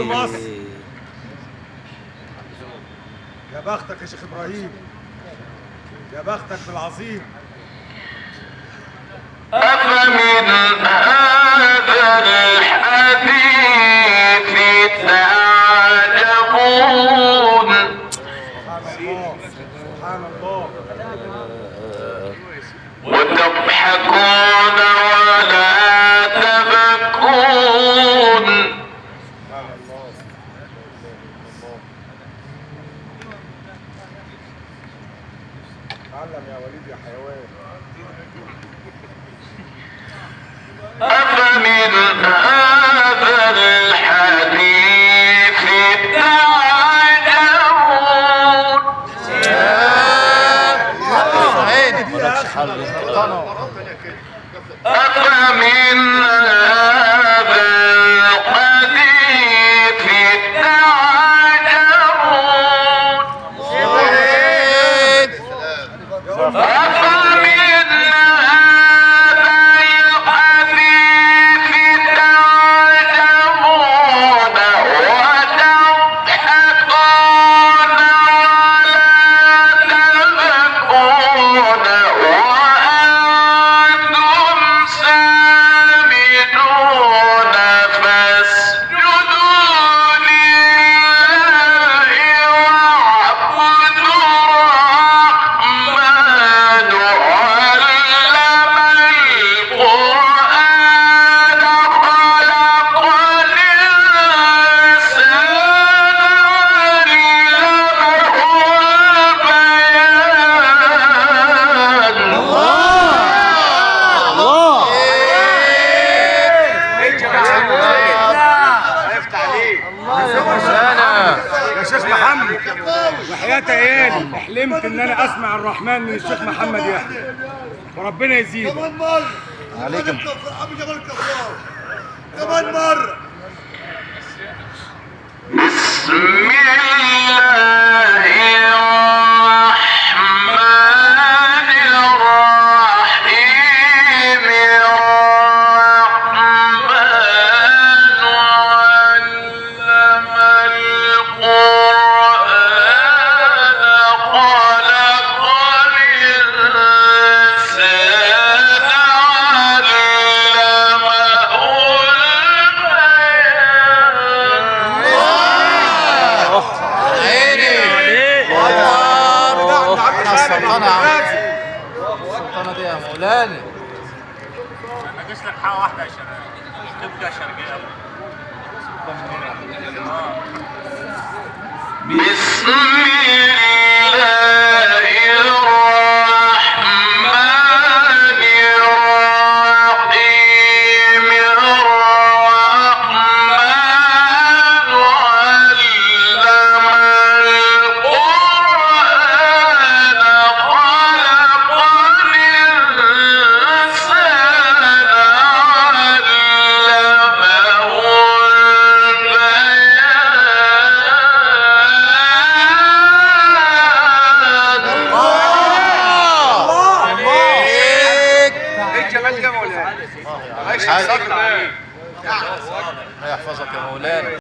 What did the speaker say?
مصر. يا بختك يا شيخ ابراهيم، يا بختك بالعظيم. أفمن هذا الحديث تعجبون. سبحان الله وتضحكون ولا تبكون. تعلم يا وليد يا حيوان. أفمن هذا الحديث تعجبون. أفمن هذا الحديث تعجبون. أفمن هذا الحديث تعجبون وتضحكون ولا تبكون وأنتم سامدون فاسجدوا لله واعبدوا الرحمن علم القرآن خلق الإنسان يا شيخ محمد وحياة عيالي حلمت ان انا اسمع الرحمن من الشيخ محمد يحيى وربنا يزيده. كمان مرة عليكم كمان مرة. بسم الله الرحمن الرحيم. الرحمن علم القرآن خلق الإنسان علمه السلطنة دي يا مولانا. انا جيت لك حاجه واحده يا شباب، تبقى شرقيه. بسم الله الرحمن الرحيم. الرحمن علم القرآن خلق الإنسان الله يحفظك يا مولانا.